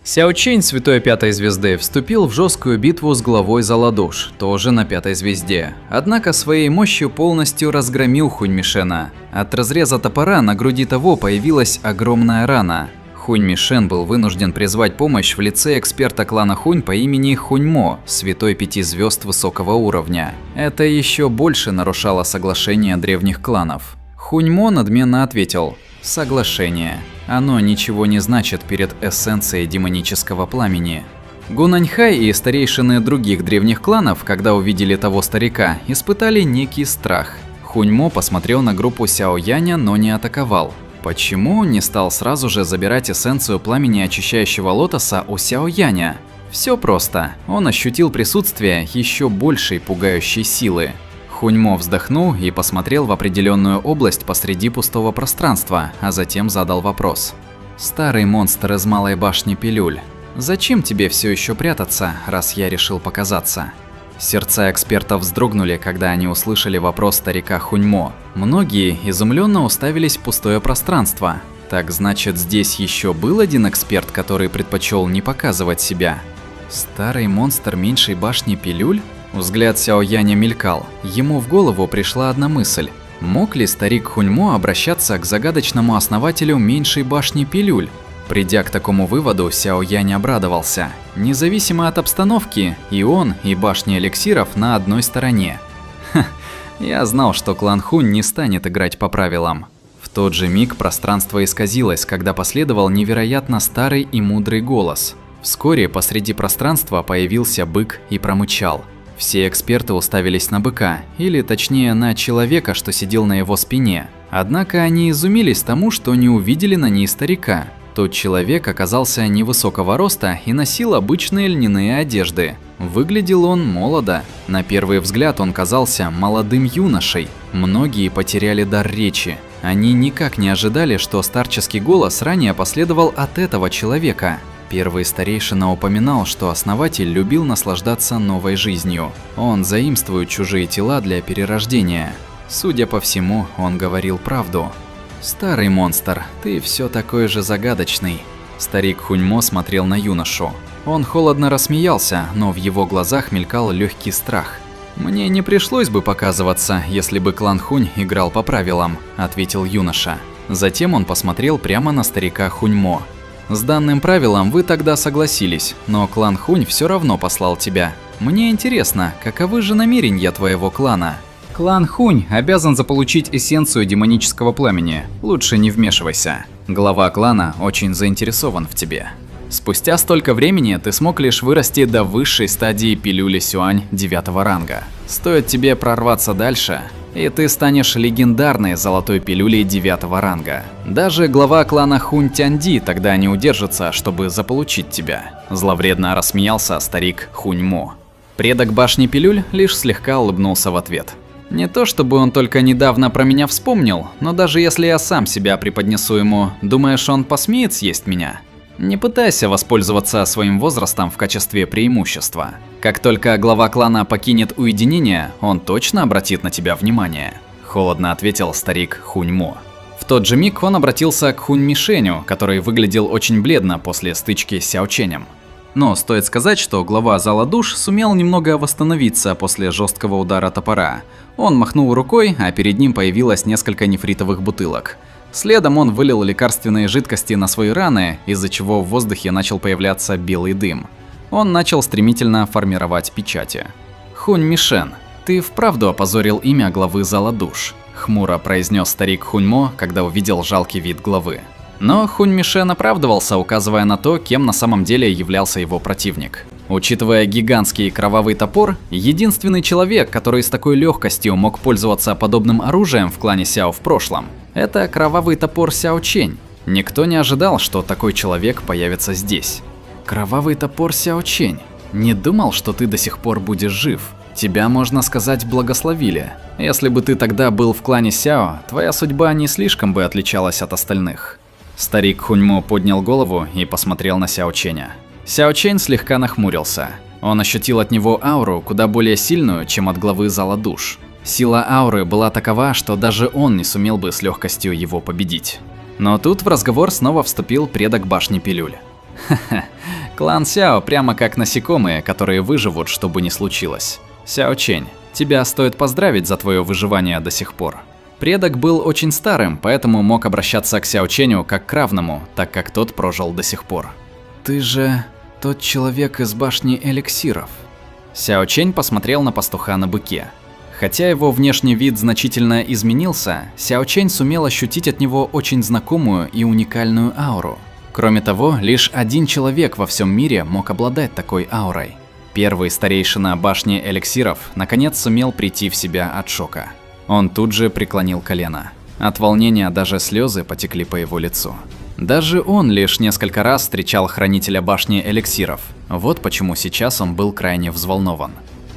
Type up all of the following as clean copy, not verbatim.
Сяо Чэнь, святой пятой звезды, вступил в жесткую битву с главой Заладуш, тоже на пятой звезде. Однако своей мощью полностью разгромил Хунь Мишена. От разреза топора на груди того появилась огромная рана. Хунь Мишен был вынужден призвать помощь в лице эксперта клана Хунь по имени Хунь Мо, святой 5 звезд высокого уровня. Это еще больше нарушало соглашение древних кланов. Хунь Мо надменно ответил: «Соглашение. Оно ничего не значит перед эссенцией демонического пламени». Гунаньхай и старейшины других древних кланов, когда увидели того старика, испытали некий страх. Хунь Мо посмотрел на группу Сяо Яня, но не атаковал. Почему он не стал сразу же забирать эссенцию пламени очищающего лотоса у Сяо Яня? Все просто. Он ощутил присутствие еще большей пугающей силы. Хунь Мо вздохнул и посмотрел в определенную область посреди пустого пространства, а затем задал вопрос. «Старый монстр из Малой башни Пилюль, зачем тебе все еще прятаться, раз я решил показаться?» Сердца экспертов вздрогнули, когда они услышали вопрос старика Хунь Мо. Многие изумленно уставились в пустое пространство. Так значит, здесь еще был один эксперт, который предпочел не показывать себя. Старый монстр меньшей башни Пилюль? Взгляд Сяо Яня мелькал. Ему в голову пришла одна мысль. Мог ли старик Хунь Мо обращаться к загадочному основателю меньшей башни Пилюль? Придя к такому выводу, Сяо Янь обрадовался. Независимо от обстановки, и он, и башня эликсиров на одной стороне. Ха, я знал, что клан Хунь не станет играть по правилам. В тот же миг пространство исказилось, когда последовал невероятно старый и мудрый голос. Вскоре посреди пространства появился бык и промычал. Все эксперты уставились на быка, или точнее на человека, что сидел на его спине. Однако они изумились тому, что не увидели на ней старика. Тот человек оказался невысокого роста и носил обычные льняные одежды. Выглядел он молодо. На первый взгляд он казался молодым юношей. Многие потеряли дар речи. Они никак не ожидали, что старческий голос ранее последовал от этого человека. Первый старейшина упоминал, что основатель любил наслаждаться новой жизнью. Он заимствует чужие тела для перерождения. Судя по всему, он говорил правду. «Старый монстр, ты все такой же загадочный». Старик Хунь Мо смотрел на юношу. Он холодно рассмеялся, но в его глазах мелькал легкий страх. «Мне не пришлось бы показываться, если бы клан Хунь играл по правилам», – ответил юноша. Затем он посмотрел прямо на старика Хунь Мо. «С данным правилом вы тогда согласились, но клан Хунь все равно послал тебя. Мне интересно, каковы же намерения твоего клана?» «Клан Хунь обязан заполучить эссенцию демонического пламени. Лучше не вмешивайся. Глава клана очень заинтересован в тебе. Спустя столько времени ты смог лишь вырасти до высшей стадии пилюли Сюань 9-го ранга. Стоит тебе прорваться дальше, и ты станешь легендарной золотой пилюлей 9-го ранга. Даже глава клана Хунь Тяньди тогда не удержится, чтобы заполучить тебя». Зловредно рассмеялся старик Хунь Мо. Предок башни Пилюль лишь слегка улыбнулся в ответ. «Не то чтобы он только недавно про меня вспомнил, но даже если я сам себя преподнесу ему, думаешь, он посмеет съесть меня? Не пытайся воспользоваться своим возрастом в качестве преимущества. Как только глава клана покинет уединение, он точно обратит на тебя внимание», – холодно ответил старик Хунь Мо. В тот же миг он обратился к Хунь Мишеню, который выглядел очень бледно после стычки с Сяо Чэнем. Но стоит сказать, что глава зала душ сумел немного восстановиться после жесткого удара топора. Он махнул рукой, а перед ним появилось несколько нефритовых бутылок. Следом он вылил лекарственные жидкости на свои раны, из-за чего в воздухе начал появляться белый дым. Он начал стремительно формировать печати. «Хунь Мишен, ты вправду опозорил имя главы зала душ», – хмуро произнес старик Хунь Мо, когда увидел жалкий вид главы. Но Хунь Мишен оправдывался, указывая на то, кем на самом деле являлся его противник. Учитывая гигантский кровавый топор, единственный человек, который с такой легкостью мог пользоваться подобным оружием в клане Сяо в прошлом, это кровавый топор Сяо Чэнь. Никто не ожидал, что такой человек появится здесь. Кровавый топор Сяо Чэнь. Не думал, что ты до сих пор будешь жив. Тебя, можно сказать, благословили. Если бы ты тогда был в клане Сяо, твоя судьба не слишком бы отличалась от остальных. Старик Хунь Мо поднял голову и посмотрел на Сяо Чэня. Сяо Чэнь слегка нахмурился. Он ощутил от него ауру куда более сильную, чем от главы зала душ. Сила ауры была такова, что даже он не сумел бы с легкостью его победить. Но тут в разговор снова вступил предок башни Пилюль. Клан Сяо прямо как насекомые, которые выживут, что бы ни случилось. Сяо Чэнь, тебя стоит поздравить за твое выживание до сих пор. Предок был очень старым, поэтому мог обращаться к Сяо Чэню как к равному, так как тот прожил до сих пор. Ты же тот человек из башни эликсиров. Сяо Чэнь посмотрел на пастуха на быке. Хотя его внешний вид значительно изменился, Сяо Чэнь сумел ощутить от него очень знакомую и уникальную ауру. Кроме того, лишь один человек во всем мире мог обладать такой аурой. Первый старейшина башни эликсиров наконец сумел прийти в себя от шока. Он тут же преклонил колено. От волнения даже слезы потекли по его лицу. Даже он лишь несколько раз встречал хранителя башни эликсиров. Вот почему сейчас он был крайне взволнован.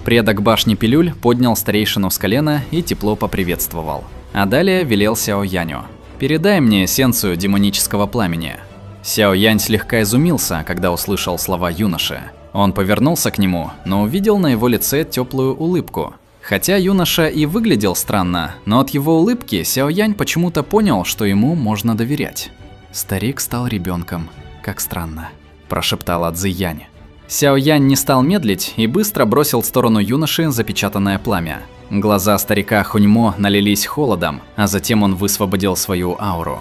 Предок башни пилюль поднял старейшину с колена и тепло поприветствовал. А далее велел Сяо Яню: «Передай мне эссенцию демонического пламени». Сяо Янь слегка изумился, когда услышал слова юноши. Он повернулся к нему, но увидел на его лице теплую улыбку. Хотя юноша и выглядел странно, но от его улыбки Сяо Янь почему-то понял, что ему можно доверять. «Старик стал ребенком, как странно», – прошептала Цзи Янь. Сяо Янь не стал медлить и быстро бросил в сторону юноши запечатанное пламя. Глаза старика Хуньмо налились холодом, а затем он высвободил свою ауру.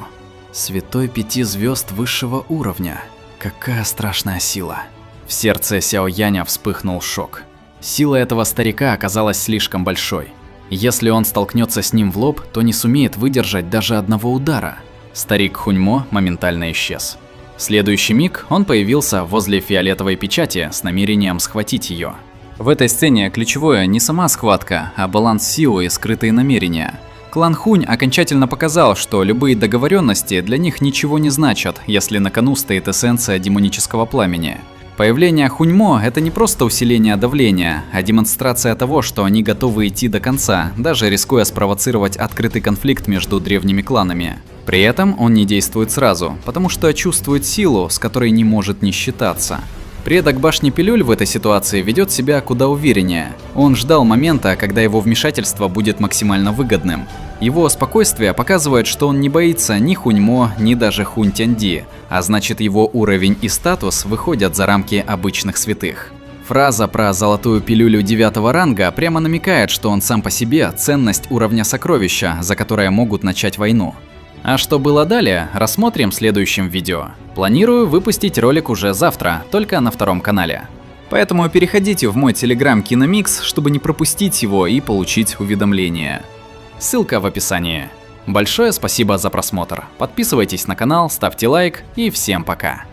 «Святой 5 звезд высшего уровня. Какая страшная сила!» В сердце Сяо Яня вспыхнул шок. Сила этого старика оказалась слишком большой. Если он столкнется с ним в лоб, то не сумеет выдержать даже одного удара. Старик Хуньмо моментально исчез. В следующий миг он появился возле фиолетовой печати с намерением схватить ее. В этой сцене ключевое не сама схватка, а баланс силы и скрытые намерения. Клан Хунь окончательно показал, что любые договоренности для них ничего не значат, если на кону стоит эссенция демонического пламени. Появление Хуньмо – это не просто усиление давления, а демонстрация того, что они готовы идти до конца, даже рискуя спровоцировать открытый конфликт между древними кланами. При этом он не действует сразу, потому что чувствует силу, с которой не может не считаться. Предок башни пилюль в этой ситуации ведет себя куда увереннее. Он ждал момента, когда его вмешательство будет максимально выгодным. Его спокойствие показывает, что он не боится ни Хуньмо, ни даже Хунь Тяньди, а значит, его уровень и статус выходят за рамки обычных святых. Фраза про золотую пилюлю 9-го ранга прямо намекает, что он сам по себе ценность уровня сокровища, за которое могут начать войну. А что было далее, рассмотрим в следующем видео. Планирую выпустить ролик уже завтра, только на 2-м канале. Поэтому переходите в мой телеграм Киномикс, чтобы не пропустить его и получить уведомления. Ссылка в описании. Большое спасибо за просмотр. Подписывайтесь на канал, ставьте лайк и всем пока.